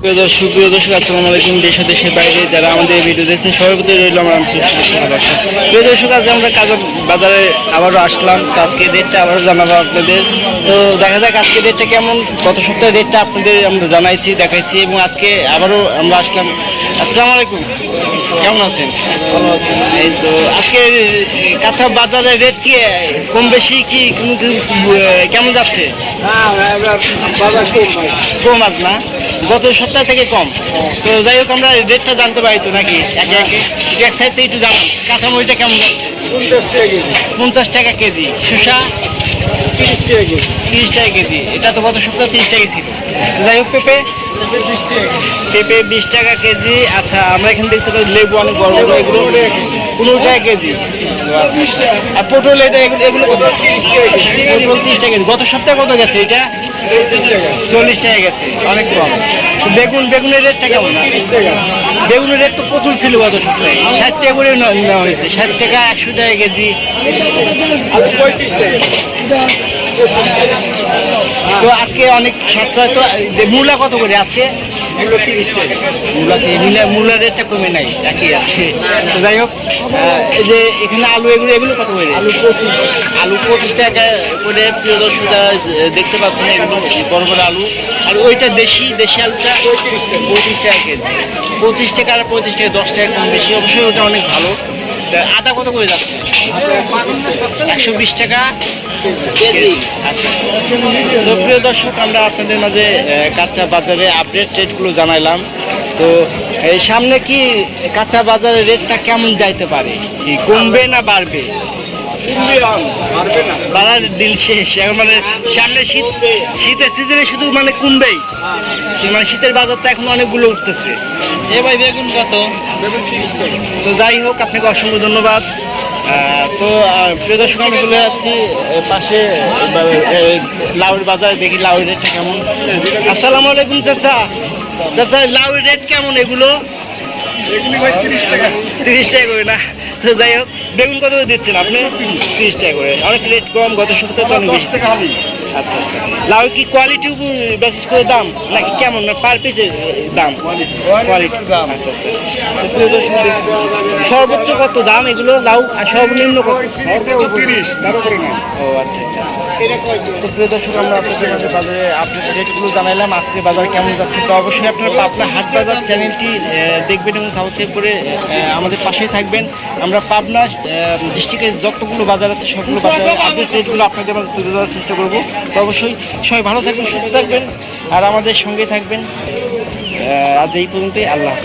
সুপ্রিয় দর্শক, আসসালামু আলাইকুম। দেশ ও দেশের বাইরে যারা আমাদের ভিডিও দেখছেন সবার প্রতি রইল আমার ভালোবাসা। প্রিয় দর্শক, আজকে আমরা কাজের বাজারে আবারও আসলাম। তো আজকে রেটটা আবারও জানাবো আপনাদের। তো দেখা যাক আজকে রেটটা কেমন। গত সপ্তাহে রেটটা আপনাদের আমরা জানাইছি, দেখাইছি, এবং আজকে আবারও আমরা আসলাম। আসসালামু আলাইকুম, কেমন আছেন? এই তো আজকে কাঁচা বাজারের রেট কি কম বেশি কি কেমন যাচ্ছে? কম আজ না, গত সপ্তাহ থেকে কম। তো যাই হোক, আমরা রেটটা জানতে পারি তো নাকি একে একে এক সাইড থেকে একটু জানান। কাঁচামরিচটা কেমন যাচ্ছে? 50 টাকা কেজি। শসা 30 টাকা কেজি। এটা তো গত সপ্তাহে 30 টাকা ছিল। যাই হোক, পেঁপে 20 টাকা কেজি। আচ্ছা, আমরা এখানে দেখতে পাই লেবু অনেক বড় বড়, এগুলো 15 টাকা কেজি। আর পটল এগুলো কত? পটল 30 টাকা কেজি। গত সপ্তাহে কত গেছে এটা? 40 টাকা গেছে, অনেক কম। বেগুনের রেটটা কেমন? বেগুনের রেট তো প্রচুর ছিল গত সপ্তাহে, 60 টাকা করে নেওয়া হয়েছে। 60 টাকা 100 টাকা কেজি। তো আজকে অনেক সাশ্রয়। তো মূলা কত করে আজকে? মূলার রেটটা কমে নাই, একই আছে। তো যাই হোক, এই যে এখানে আলু এগুলো কত করে? আলু 25 টাকা করে। প্রিয় দর্শক, দেখতে পাচ্ছেন এগুলো বড় বড় আলু। আর ওইটা দেশি আলুটা 35 টাকা কেজি। 25 টাকা আর 35 টাকা, 10 টাকা কম বেশি। অবশ্যই ওটা অনেক ভালো। আদা কত করে যাচ্ছে? 120 টাকা কেজি। আচ্ছা, তো প্রিয় দর্শক, আমরা আপনাদের মাঝে কাঁচা বাজারে আপডেট রেটগুলো জানাইলাম। তো এই সামনে কি কাঁচা বাজারের রেটটা কেমন যাইতে পারে? কি কমবে না বাড়বে? বাড়ার দিন শেষ এখন, মানে সামনে শীতের সিজনে শুধু মানে কমবেই। মানে শীতের বাজার তো এখন অনেকগুলো উঠতেছে। ভাই বেগুন কত? তো যাই হোক, আপনাকে অসংখ্য ধন্যবাদ। তো প্রিয় দর্শক, আমরা চলে যাচ্ছি পাশে লাউয়ের বাজারে, দেখি লাউয়ের রেটটা কেমন। আসসালামু আলাইকুম চাচা। লাউয়ের রেট কেমন এগুলো? 30 টাকা করে না? তো যাই হোক, বেগুন কত করে দিচ্ছেন আপনি? 30 টাকা করে, অনেক রেট কম। গত সপ্তাহে তো অনেক বেশি। আচ্ছা আচ্ছা, লাউ কি কোয়ালিটির উপর বেসিস করে দাম নাকি কেমন, না পার পিসের দাম? কোয়ালিটির দাম। আচ্ছা আচ্ছা। সর্বোচ্চ কত দাম এগুলো লাউ, আর সর্বনিম্ন কত? 30, তার উপরে না। ও আচ্ছা আচ্ছা আচ্ছা। তো প্রিয় দর্শক, আমরা আপনাদের মাঝে বাজারে আপনাদের রেটগুলো জানাইলাম। আজকে বাজার কেমন যাচ্ছে? তো অবশ্যই আপনারা পাবনা হাট বাজার চ্যানেলটি দেখবেন এবং সাবস্ক্রাইব করে আমাদের পাশেই থাকবেন। আমরা পাবনা ডিস্ট্রিক্টের যতগুলো বাজার আছে সবগুলো বাজারের আপডেট রেটগুলো আপনাদের মাঝে তুলে ধরার চেষ্টা করবো। তো অবশ্যই সবাই ভালো থাকবেন, সুস্থ থাকবেন, আর আমাদের সঙ্গে থাকবেন। আজ এই পর্যন্তই। আল্লাহ হাফিজ।